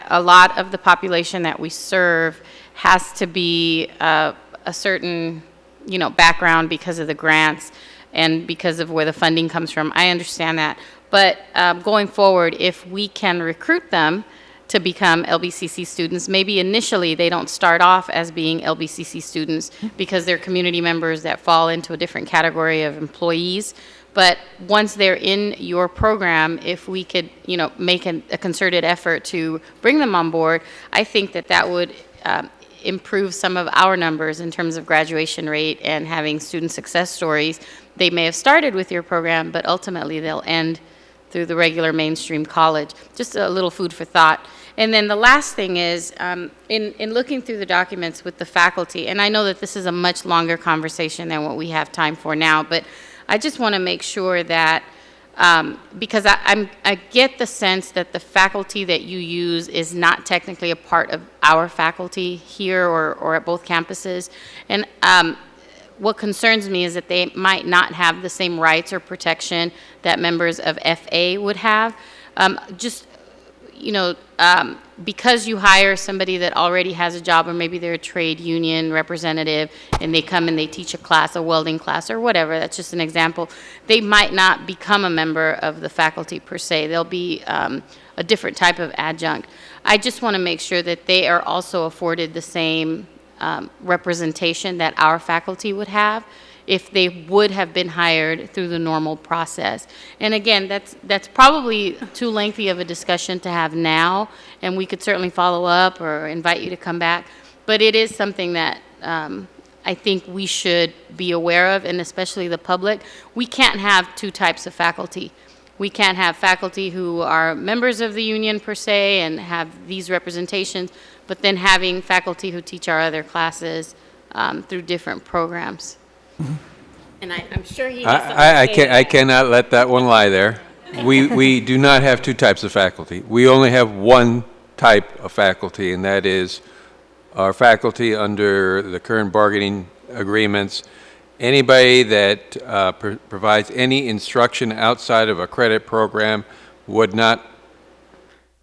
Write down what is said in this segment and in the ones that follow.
a lot of the population that we serve has to be a certain, background because of the grants and because of where the funding comes from. I understand that. But going forward, if we can recruit them to become LBCC students, maybe initially they don't start off as being LBCC students because they're community members that fall into a different category of employees. But once they're in your program, if we could, make a concerted effort to bring them on board, I think that would improve some of our numbers in terms of graduation rate and having student success stories. They may have started with your program, but ultimately they'll end through the regular mainstream college. Just a little food for thought. And then the last thing is, in looking through the documents with the faculty, and I know that this is a much longer conversation than what we have time for now, but I just want to make sure that, because I get the sense that the faculty that you use is not technically a part of our faculty here or at both campuses. And what concerns me is that they might not have the same rights or protection that members of FA would have. Because you hire somebody that already has a job, or maybe they're a trade union representative and they come and they teach a class, a welding class or whatever, that's just an example, they might not become a member of the faculty per se. They'll be a different type of adjunct. I just want to make sure that they are also afforded the same representation that our faculty would have if they would have been hired through the normal process. And again, that's probably too lengthy of a discussion to have now, and we could certainly follow up or invite you to come back. But it is something that I think we should be aware of, and especially the public. We can't have two types of faculty. We can't have faculty who are members of the union per se and have these representations, but then having faculty who teach our other classes through different programs. Mm-hmm. And I'm sure he has something to say. I cannot let that one lie there. We do not have two types of faculty. We only have one type of faculty, and that is our faculty under the current bargaining agreements. Anybody that provides any instruction outside of a credit program would not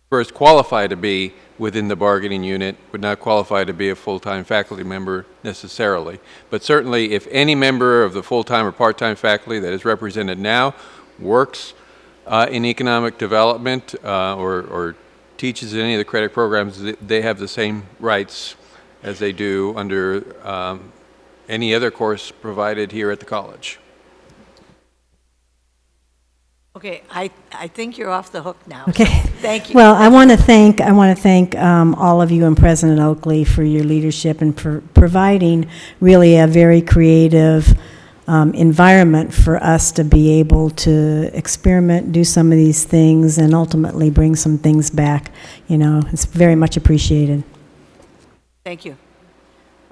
first qualify to be within the bargaining unit, would not qualify to be a full-time faculty member necessarily. But certainly, if any member of the full-time or part-time faculty that is represented now works in economic development or teaches in any of the credit programs, they have the same rights as they do under any other course provided here at the college. Okay, I think you're off the hook now. Okay. Thank you. Well, I want to thank all of you and President Oakley for your leadership and for providing really a very creative environment for us to be able to experiment, do some of these things, and ultimately bring some things back. It's very much appreciated. Thank you.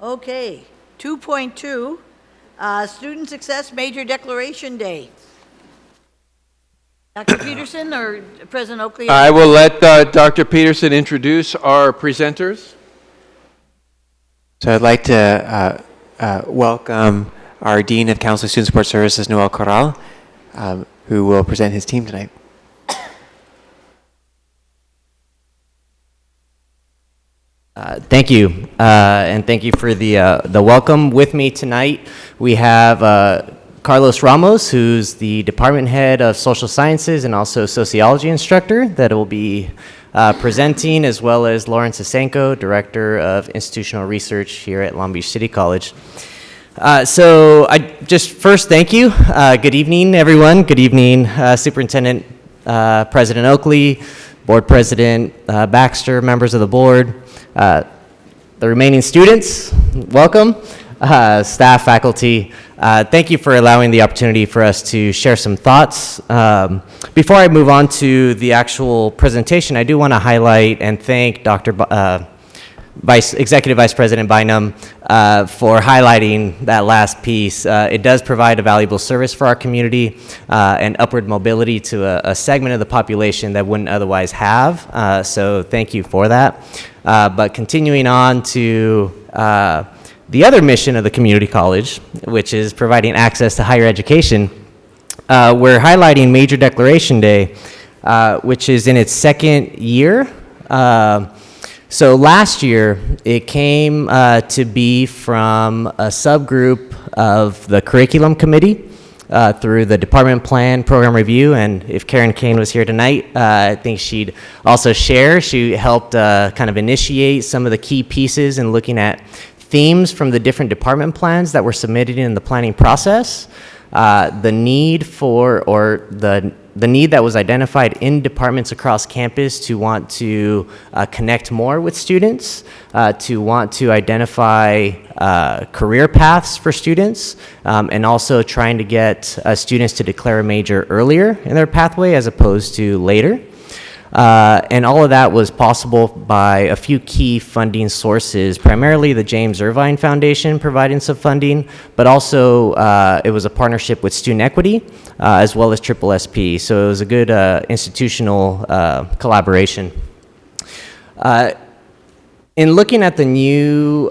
Okay, 2.2, Student Success Major Declaration Day. Dr. Peterson or President Oakley? I will let Dr. Peterson introduce our presenters. So I'd like to welcome our Dean of Counseling Student Support Services, Noel Corral, who will present his team tonight. Thank you, and thank you for the welcome. With me tonight, we have Carlos Ramos, who's the Department Head of Social Sciences and also Sociology instructor that will be presenting, as well as Lawrence Asenko, Director of Institutional Research here at Long Beach City College. So I just first thank you. Good evening, everyone. Good evening, Superintendent President Oakley, Board President Baxter, members of the board, the remaining students, welcome. Staff, faculty, thank you for allowing the opportunity for us to share some thoughts. Before I move on to the actual presentation, I do want to highlight and thank Dr. Executive Vice President Bynum for highlighting that last piece. It does provide a valuable service for our community and upward mobility to a segment of the population that wouldn't otherwise have. So thank you for that. But continuing on to the other mission of the community college, which is providing access to higher education, we're highlighting Major Declaration Day, which is in its second year So last year, it came to be from a subgroup of the curriculum committee through the department plan program review. And if Karen Kane was here tonight, I think she'd also share. She helped kind of initiate some of the key pieces in looking at themes from the different department plans that were submitted in the planning process. The need for, or the need that was identified in departments across campus to want to connect more with students, to want to identify career paths for students, and also trying to get students to declare a major earlier in their pathway as opposed to later. And all of that was possible by a few key funding sources, primarily the James Irvine Foundation providing some funding, but also it was a partnership with Student Equity as well as Triple SP. So it was a good institutional collaboration. In looking at the new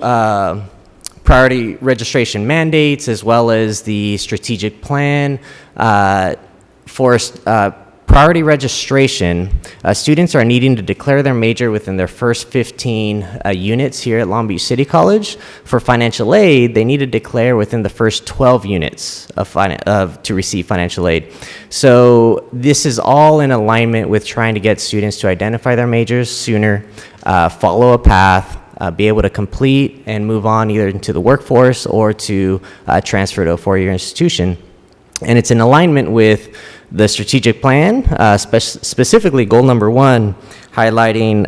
priority registration mandates as well as the strategic plan for priority registration, students are needing to declare their major within their first 15 units here at Long Beach City College. For financial aid, they need to declare within the first 12 units to receive financial aid. So this is all in alignment with trying to get students to identify their majors sooner, follow a path, be able to complete and move on either into the workforce or to transfer to a four-year institution. And it's in alignment with the strategic plan, specifically goal number 1, highlighting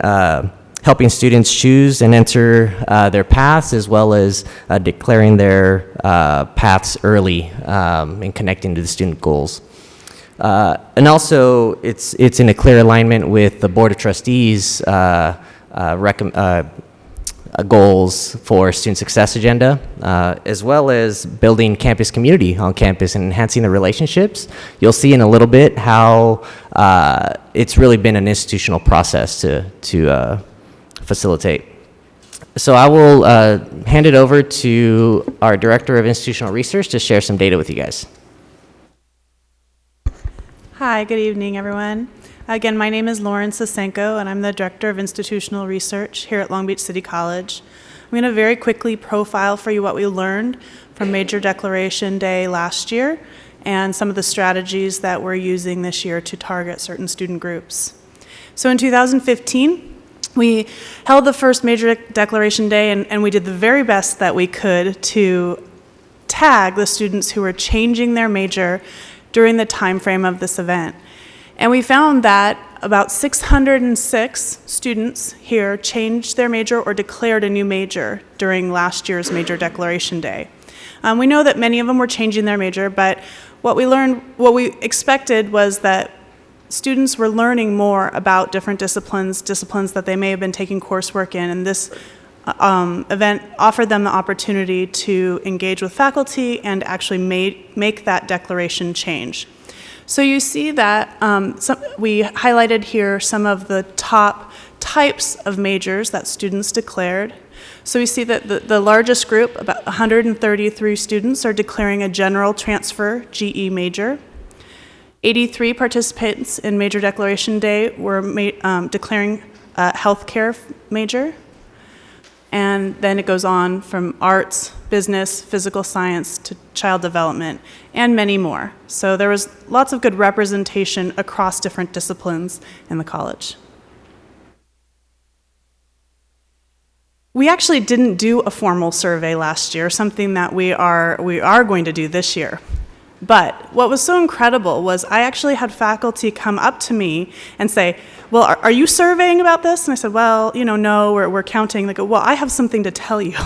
helping students choose and enter their paths, as well as declaring their paths early and connecting to the student goals. And also, it's in a clear alignment with the Board of Trustees' goals for student success agenda, as well as building campus community on campus and enhancing the relationships. You'll see in a little bit how it's really been an institutional process to facilitate. So I will hand it over to our Director of Institutional Research to share some data with you guys. Hi, good evening, everyone. Again, my name is Lauren Sasenko, and I'm the Director of Institutional Research here at Long Beach City College. I'm going to very quickly profile for you what we learned from Major Declaration Day last year and some of the strategies that we're using this year to target certain student groups. So in 2015, we held the first Major Declaration Day, and we did the very best that we could to tag the students who were changing their major during the time frame of this event. And we found that about 606 students here changed their major or declared a new major during last year's Major Declaration Day. We know that many of them were changing their major, but what we expected was that students were learning more about different disciplines that they may have been taking coursework in, and this event offered them the opportunity to engage with faculty and actually make that declaration change. So you see that we highlighted here some of the top types of majors that students declared. So we see that the largest group, about 133 students, are declaring a general transfer GE major. 83 participants in Major Declaration Day were declaring a healthcare major. And then it goes on from arts, business, physical science, to child development, and many more. So there was lots of good representation across different disciplines in the college. We actually didn't do a formal survey last year, something that we are going to do this year. But what was so incredible was I actually had faculty come up to me and say, well, are you surveying about this? And I said, well, no, we're counting. They go, well, I have something to tell you.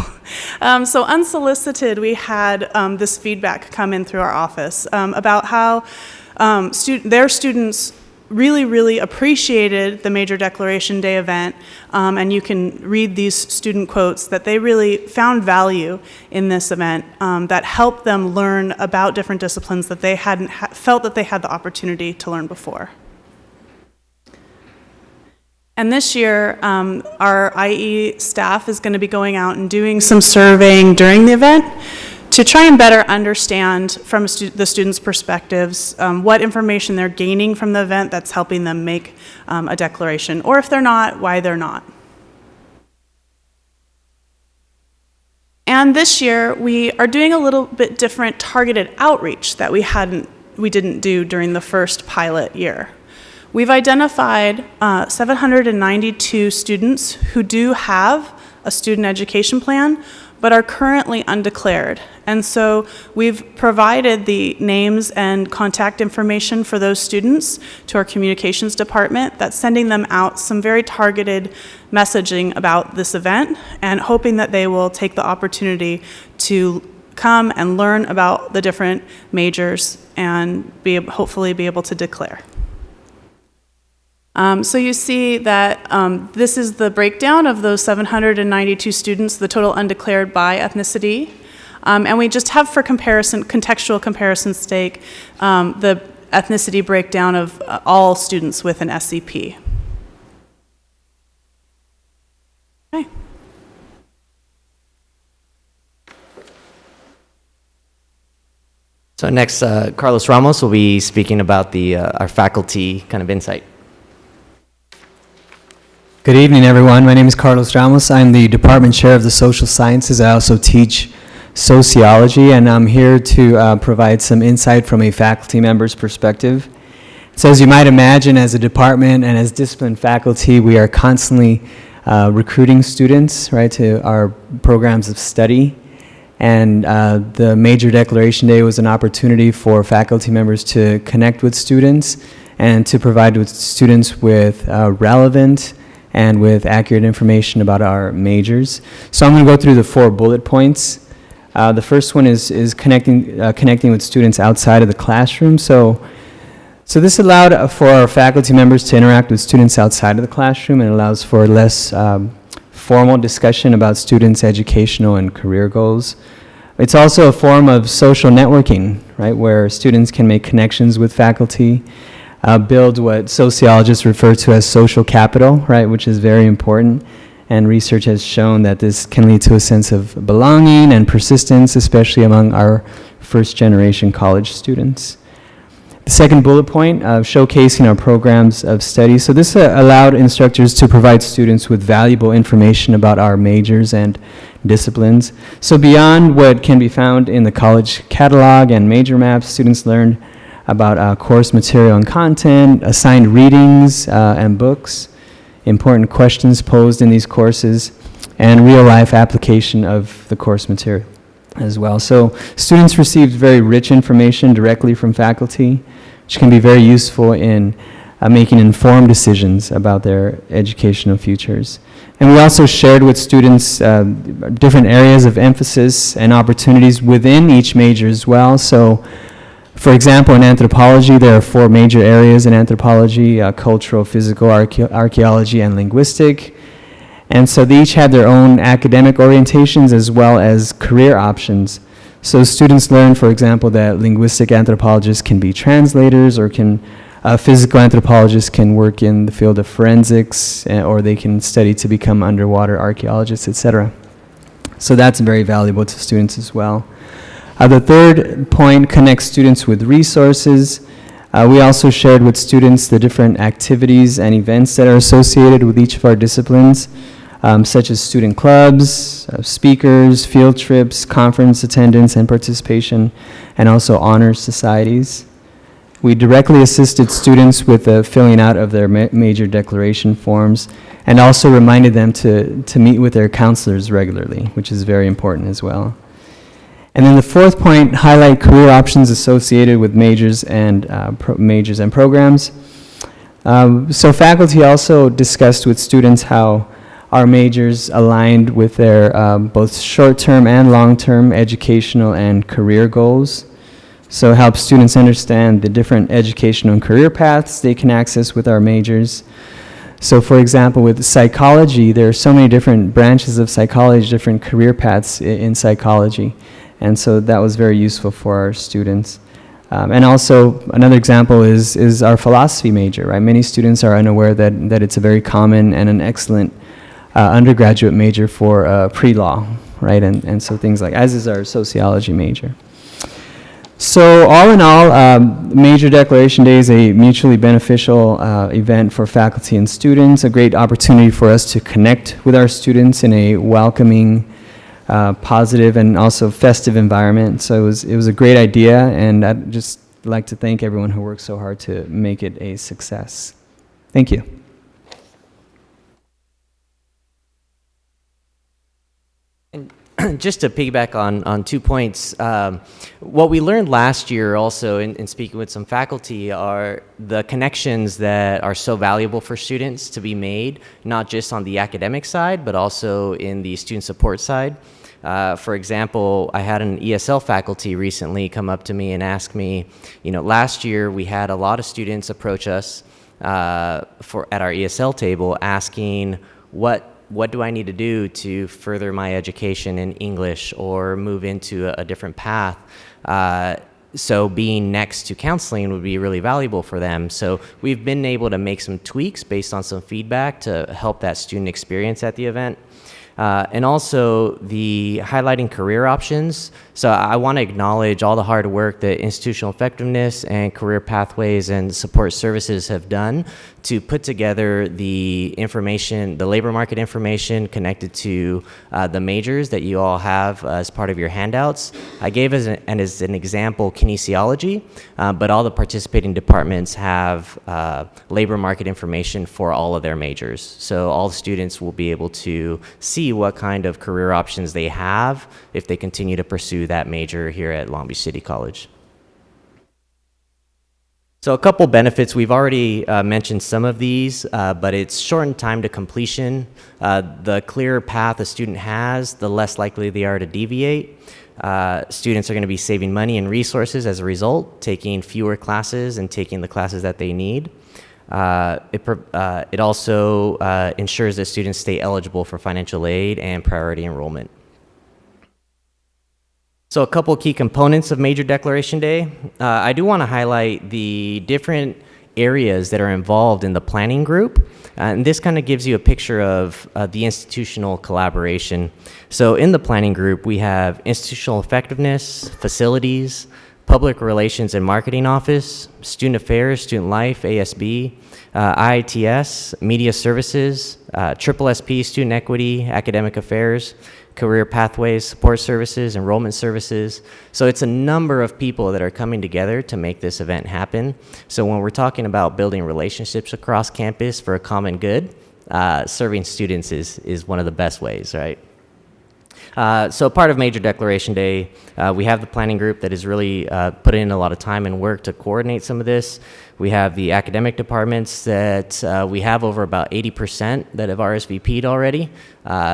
So unsolicited, we had this feedback come in through our office about how their students really, really appreciated the Major Declaration Day event, and you can read these student quotes that they really found value in this event that helped them learn about different disciplines that they hadn't felt that they had the opportunity to learn before. And this year, our IE staff is going to be going out and doing some surveying during the event to try and better understand from the students' perspectives what information they're gaining from the event that's helping them make a declaration, or if they're not, why they're not. And this year, we are doing a little bit different targeted outreach that we didn't do during the first pilot year. We've identified 792 students who do have a student education plan, but are currently undeclared. And so we've provided the names and contact information for those students to our communications department that's sending them out some very targeted messaging about this event and hoping that they will take the opportunity to come and learn about the different majors and hopefully be able to declare. So you see that this is the breakdown of those 792 students, the total undeclared by ethnicity. And we just have for comparison, contextual comparison's sake, the ethnicity breakdown of all students with an SCP. Okay. So next, Carlos Ramos will be speaking about our faculty kind of insight. Good evening, everyone. My name is Carlos Ramos. I'm the department chair of the social sciences. I also teach sociology, and I'm here to provide some insight from a faculty member's perspective. So as you might imagine, as a department and as discipline faculty, we are constantly recruiting students, right, to our programs of study. And the Major Declaration Day was an opportunity for faculty members to connect with students and to provide with students with relevant and with accurate information about our majors. So I'm going to go through the 4 bullet points. The first one is connecting with students outside of the classroom. So this allowed for our faculty members to interact with students outside of the classroom, and allows for less formal discussion about students' educational and career goals. It's also a form of social networking, right, where students can make connections with faculty, build what sociologists refer to as social capital, right, which is very important. And research has shown that this can lead to a sense of belonging and persistence, especially among our first-generation college students. The second bullet point, showcasing our programs of study. So this allowed instructors to provide students with valuable information about our majors and disciplines. So beyond what can be found in the college catalog and major maps, students learned about course material and content, assigned readings and books, important questions posed in these courses, and real-life application of the course material as well. So students received very rich information directly from faculty, which can be very useful in making informed decisions about their educational futures. And we also shared with students different areas of emphasis and opportunities within each major as well. So for example, in anthropology, there are 4 major areas in anthropology: cultural, physical, archaeology, and linguistic. And so they each had their own academic orientations as well as career options. So students learn, for example, that linguistic anthropologists can be translators, or physical anthropologists can work in the field of forensics, or they can study to become underwater archaeologists, etc. So that's very valuable to students as well. The third point connects students with resources. We also shared with students the different activities and events that are associated with each of our disciplines, such as student clubs, speakers, field trips, conference attendance and participation, and also honors societies. We directly assisted students with the filling out of their major declaration forms, and also reminded them to meet with their counselors regularly, which is very important as well. And then the fourth point, highlight career options associated with majors and programs. So faculty also discussed with students how our majors aligned with their both short-term and long-term educational and career goals. So help students understand the different educational and career paths they can access with our majors. So for example, with psychology, there are so many different branches of psychology, different career paths in psychology. And so that was very useful for our students. And also, another example is our philosophy major, right? Many students are unaware that it's a very common and an excellent undergraduate major for pre-law, right? And so things like, as is our sociology major. So all in all, Major Declaration Day is a mutually beneficial event for faculty and students, a great opportunity for us to connect with our students in a welcoming, positive, and also festive environment. So it was a great idea, and I'd just like to thank everyone who worked so hard to make it a success. Thank you. Just to piggyback on 2 points, what we learned last year also in speaking with some faculty are the connections that are so valuable for students to be made, not just on the academic side, but also in the student support side. For example, I had an ESL faculty recently come up to me and ask me, last year we had a lot of students approach us at our ESL table asking what do I need to do to further my education in English or move into a different path? So being next to counseling would be really valuable for them. So we've been able to make some tweaks based on some feedback to help that student experience at the event. And also the highlighting career options. So I want to acknowledge all the hard work that institutional effectiveness and career pathways and support services have done to put together the information, the labor market information connected to the majors that you all have as part of your handouts. I gave as an example kinesiology, but all the participating departments have labor market information for all of their majors. So all students will be able to see what kind of career options they have if they continue to pursue that major here at Long Beach City College. So a couple benefits, we've already mentioned some of these, but it's shortened time to completion. The clearer path a student has, the less likely they are to deviate. Students are going to be saving money and resources as a result, taking fewer classes and taking the classes that they need. It also ensures that students stay eligible for financial aid and priority enrollment. So a couple key components of Major Declaration Day. I do want to highlight the different areas that are involved in the planning group. And this kind of gives you a picture of the institutional collaboration. So in the planning group, we have institutional effectiveness, facilities, public relations and marketing office, student affairs, student life, ASB, IITS, media services, Triple SP, student equity, academic affairs, career pathways, support services, enrollment services. So it's a number of people that are coming together to make this event happen. So when we're talking about building relationships across campus for a common good, serving students is one of the best ways, right? So part of Major Declaration Day, we have the planning group that has really put in a lot of time and work to coordinate some of this. We have the academic departments that we have over about 80% that have RSVP'd already.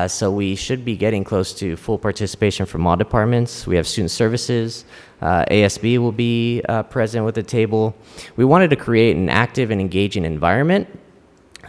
So we should be getting close to full participation from all departments. We have student services. ASB will be present with the table. We wanted to create an active and engaging environment.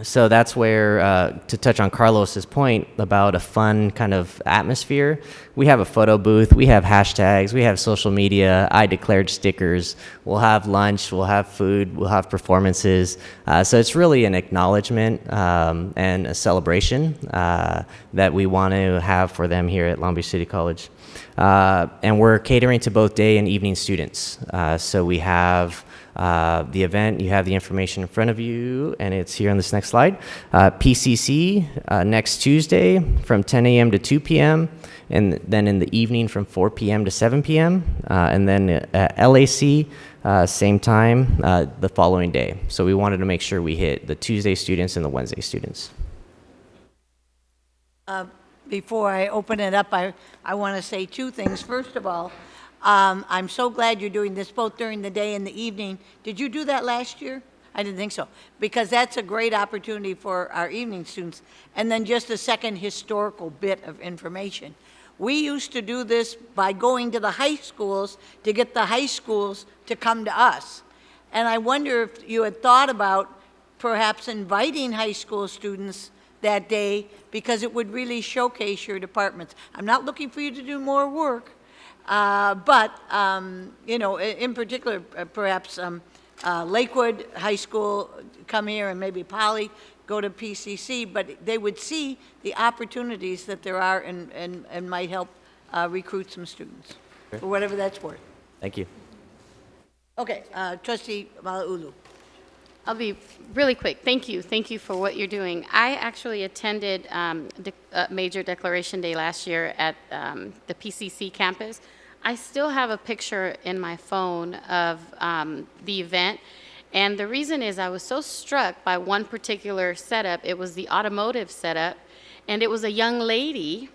So that's where, to touch on Carlos's point about a fun kind of atmosphere, we have a photo booth, we have hashtags, we have social media, I declared stickers, we'll have lunch, we'll have food, we'll have performances. So it's really an acknowledgement and a celebration that we want to have for them here at Long Beach City College. And we're catering to both day and evening students. So we have the event, you have the information in front of you, and it's here on this next slide. PCC next Tuesday from 10 a.m. to 2 p.m., and then in the evening from 4 p.m. to 7 p.m., and then LAC, same time the following day. So we wanted to make sure we hit the Tuesday students and the Wednesday students. Before I open it up, I want to say two things. First of all, I'm so glad you're doing this both during the day and the evening. Did you do that last year? I didn't think so, because that's a great opportunity for our evening students. And then just a second historical bit of information. We used to do this by going to the high schools to get the high schools to come to us. And I wonder if you had thought about perhaps inviting high school students that day, because it would really showcase your departments. I'm not looking for you to do more work, but you know, in particular, perhaps Lakewood High School come here, and maybe Poly go to PCC, but they would see the opportunities that there are and might help recruit some students, for whatever that's worth. Thank you. Okay, Trustee Malauulu. I'll be really quick. Thank you. Thank you for what you're doing. I actually attended Major Declaration Day last year at the PCC campus. I still have a picture in my phone of the event. And the reason is I was so struck by one particular setup. It was the automotive setup. And it was a young lady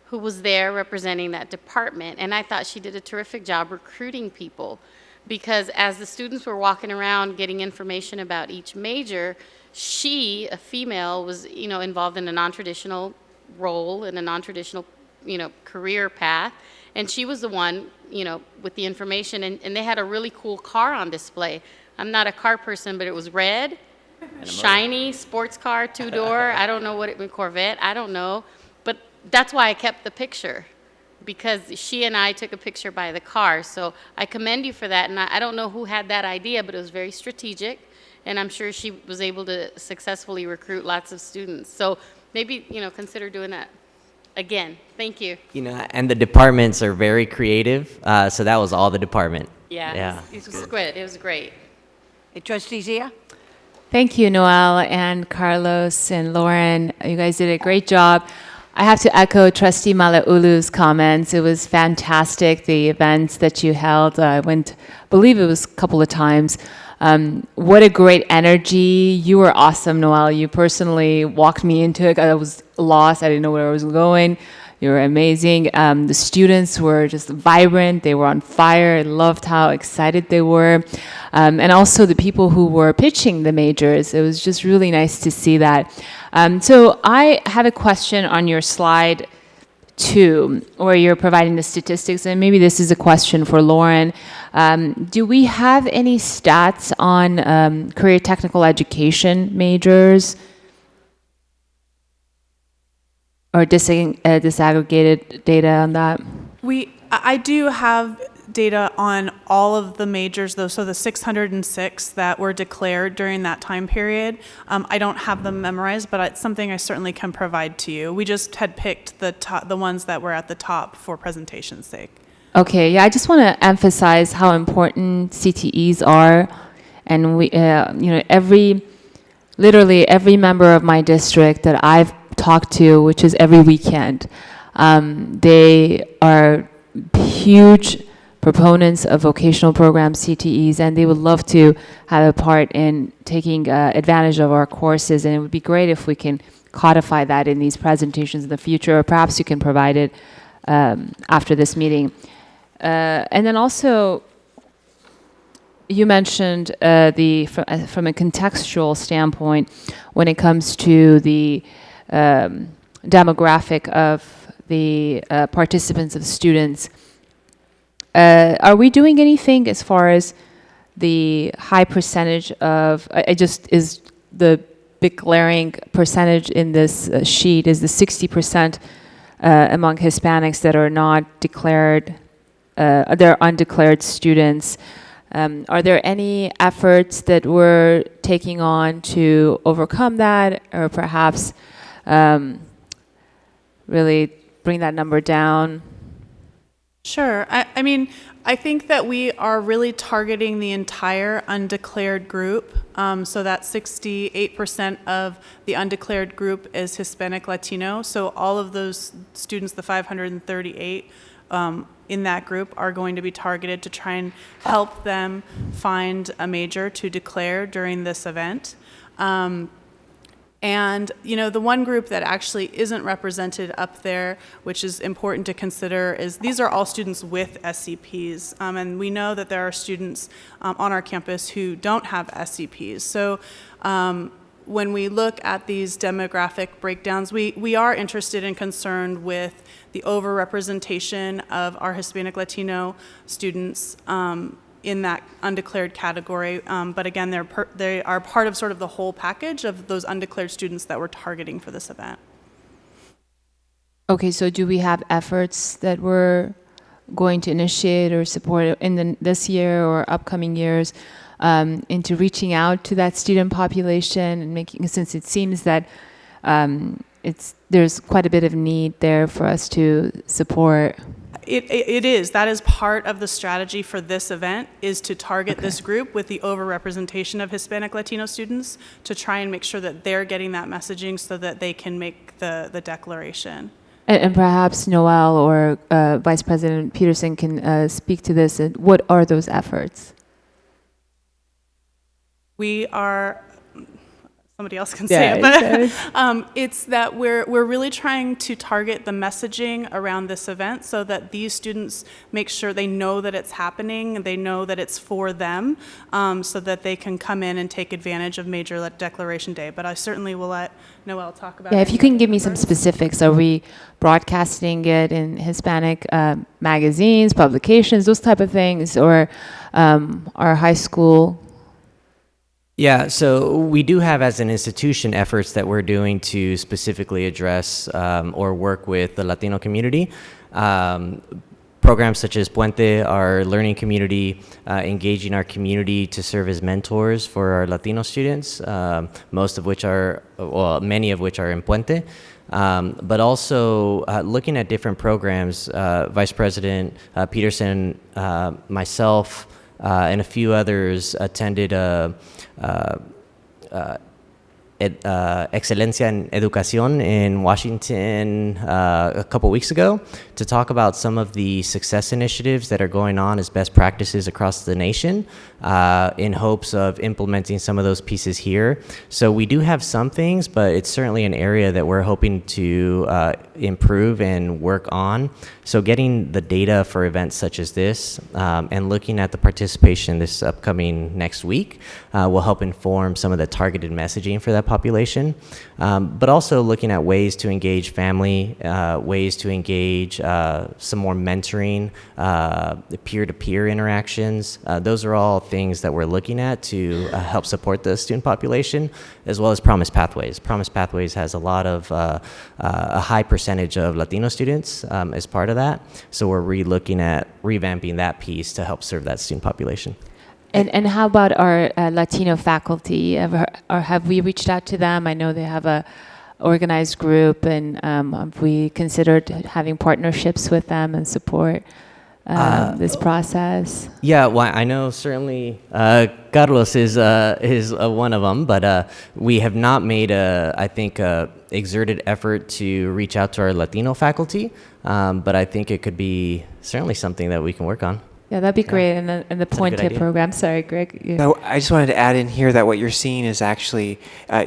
who was there representing that department. And I thought she did a terrific job recruiting people. Because as the students were walking around getting information about each major, she, a female, was, involved in a non-traditional role and a non-traditional, career path. And she was the one, with the information. And they had a really cool car on display. I'm not a car person, but it was red, shiny, sports car, two-door. I don't know what it was, Corvette. I don't know. But that's why I kept the picture, because she and I took a picture by the car. So I commend you for that. And I don't know who had that idea, but it was very strategic. And I'm sure she was able to successfully recruit lots of students. So maybe, consider doing that again. Thank you. And the departments are very creative. So that was all the department. Yeah. It was good. It was great. Hey, Trustee Zia? Thank you, Noel and Carlos and Lauren. You guys did a great job. I have to echo Trustee Malauulu's comments. It was fantastic, the events that you held. I went, I believe it was a couple of times. What a great energy. You were awesome, Noel. You personally walked me into it. I was lost. I didn't know where I was going. You were amazing. The students were just vibrant. They were on fire. I loved how excited they were. And also the people who were pitching the majors. It was just really nice to see that. So I have a question on your slide 2, where you're providing the statistics. And maybe this is a question for Lauren. Do we have any stats on career technical education majors? Or disaggregated data on that? I do have data on all of the majors, though, so the 606 that were declared during that time period. I don't have them memorized, but it's something I certainly can provide to you. We just had picked the ones that were at the top for presentation's sake. Okay, yeah, I just want to emphasize how important CTEs are, and we, literally every member of my district that I've talked to, which is every weekend, they are huge proponents of vocational programs, CTEs, and they would love to have a part in taking advantage of our courses. And it would be great if we can codify that in these presentations in the future, or perhaps you can provide it after this meeting. And then also, you mentioned from a contextual standpoint, when it comes to the demographic of the participants of students. Are we doing anything as far as the high percentage of, is the big glaring percentage in this sheet is the 60% among Hispanics that are not declared, they're undeclared students. Are there any efforts that we're taking on to overcome that, or perhaps really bring that number down? Sure. I mean, I think that we are really targeting the entire undeclared group. So that 68% of the undeclared group is Hispanic Latino. So all of those students, the 538 in that group, are going to be targeted to try and help them find a major to declare during this event. And, the one group that actually isn't represented up there, which is important to consider, is these are all students with SCPs. And we know that there are students on our campus who don't have SCPs. So when we look at these demographic breakdowns, we are interested and concerned with the overrepresentation of our Hispanic Latino students in that undeclared category. But again, they are part of sort of the whole package of those undeclared students that we're targeting for this event. Okay, so do we have efforts that we're going to initiate or support in this year or upcoming years into reaching out to that student population and making, since it seems that there's quite a bit of need there for us to support. It is. That is part of the strategy for this event, is to target this group with the overrepresentation of Hispanic Latino students to try and make sure that they're getting that messaging so that they can make the declaration. And perhaps Noel or Vice President Peterson can speak to this. And what are those efforts? We are, somebody else can say it, but it's that we're really trying to target the messaging around this event so that these students make sure they know that it's happening, they know that it's for them, so that they can come in and take advantage of Major Declaration Day. But I certainly will let Noel talk about it. Yeah, if you can give me some specifics. Are we broadcasting it in Hispanic magazines, publications, those type of things, or our high school? Yeah, so we do have as an institution efforts that we're doing to specifically address or work with the Latino community. Programs such as Puente, our learning community, engaging our community to serve as mentors for our Latino students, most of which are, well, many of which are in Puente. But also looking at different programs, Vice President Peterson, myself, and a few others attended Excelencia en Educación in Washington a couple weeks ago to talk about some of the success initiatives that are going on as best practices across the nation in hopes of implementing some of those pieces here. So we do have some things, but it's certainly an area that we're hoping to improve and work on. So getting the data for events such as this and looking at the participation this upcoming next week will help inform some of the targeted messaging for that population, but also looking at ways to engage family, ways to engage some more mentoring, peer-to-peer interactions. Those are all things that we're looking at to help support the student population, as well as Promise Pathways. Promise Pathways has a lot of, a high percentage of Latino students as part of that, so we're re-looking at revamping that piece to help serve that student population. And how about our Latino faculty? Have we reached out to them? I know they have a organized group, and have we considered having partnerships with them and support this process? Yeah, well, I know certainly Carlos is one of them, but we have not made I think, exerted effort to reach out to our Latino faculty, but I think it could be certainly something that we can work on. Yeah, that'd be great. And the good Puente idea. program. Sorry, Greg. Yeah. So I just wanted to add in here that what you're seeing is actually,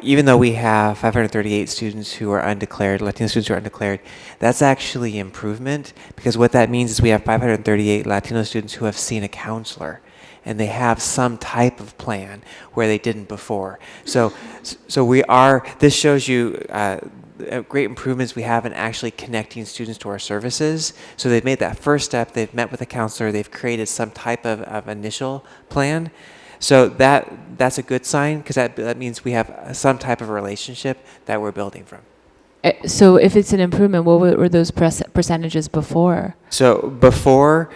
even though we have 538 students who are undeclared, Latino students who are undeclared, that's actually improvement, because what that means is we have 538 Latino students who have seen a counselor, and they have some type of plan where they didn't before. So we are, this shows you great improvements we have in actually connecting students to our services. So they've made that first step, they've met with a counselor, they've created some type of initial plan. So that's a good sign, because that means we have some type of relationship that we're building from. So if it's an improvement, what were those percentages before? So before,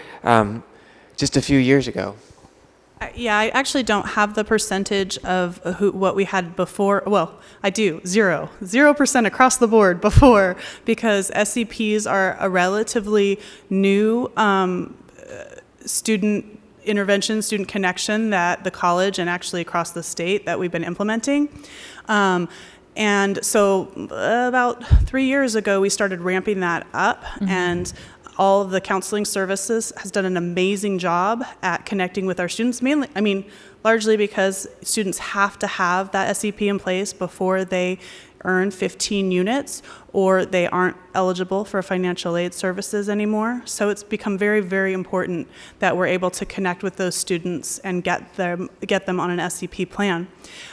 just a few years ago. Yeah, I actually don't have the percentage of what we had before. Well, I do, 0% across the board before, because SCPs are a relatively new student intervention, student connection that the college and actually across the state that we've been implementing. And so about 3 years ago, we started ramping that up, and all of the counseling services has done an amazing job at connecting with our students, largely because students have to have that SEP in place before they earn 15 units, or they aren't eligible for financial aid services anymore. So it's become very, very important that we're able to connect with those students and get them on an SEP plan.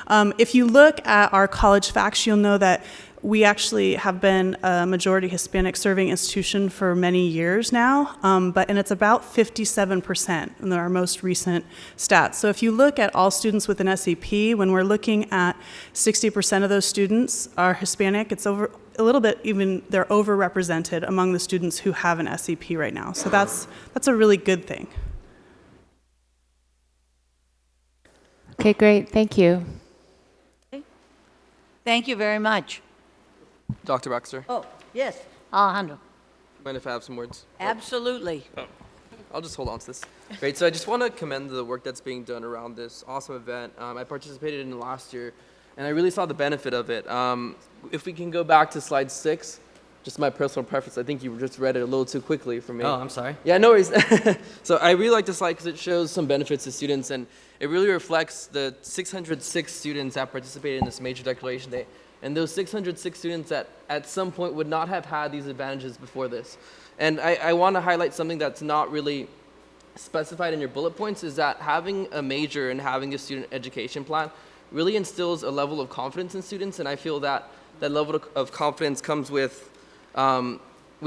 If you look at our college facts, you'll know that we actually have been a majority Hispanic serving institution for many years now, and it's about 57% in our most recent stats. So if you look at all students with an SEP, when we're looking at 60% of those students are Hispanic, it's over a little bit even, they're overrepresented among the students who have an SEP right now. So that's a really good thing. Okay, great. Thank you. Thank you very much. Dr. Baxter, Oh, yes, Alejandro, mind if I have some words? absolutely. I'll just hold on to this. Great. So I just want to commend the work that's being done around this awesome event. I participated in it last year, and I really saw the benefit of it. If we can go back to slide 6, just my personal preference. I think you just read it a little too quickly for me. Oh, I'm sorry. Yeah, no worries. So I really like this slide because it shows some benefits to students, and it really reflects the 606 students that participated in this major declaration day, and those 606 students that at some point would not have had these advantages before this. And I want to highlight something that's not really specified in your bullet points, is that having a major and having a student education plan really instills a level of confidence in students, and I feel that that level of confidence comes with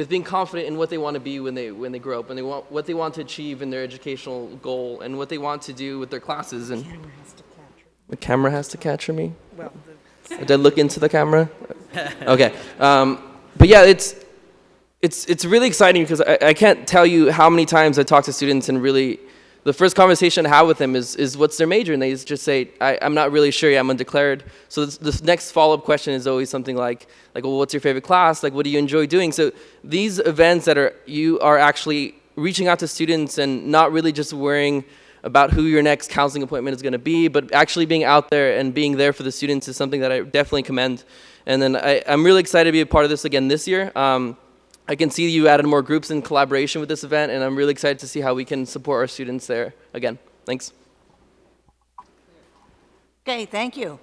being confident in what they want to be when they grow up, and what they want to achieve in their educational goal, and what they want to do with their classes. And the camera has to capture me. Did I look into the camera? Okay. But yeah, it's really exciting because I can't tell you how many times I talk to students, and really the first conversation I have with them is what's their major, and they just say, I'm not really sure yet, I'm undeclared. So this next follow-up question is always something like, well, what's your favorite class? Like, what do you enjoy doing? So these events you are actually reaching out to students and not really just worrying about who your next counseling appointment is going to be, but actually being out there and being there for the students is something that I definitely commend. And then I'm really excited to be a part of this again this year. I can see you added more groups in collaboration with this event, and I'm really excited to see how we can support our students there again. Thanks. Okay, thank you.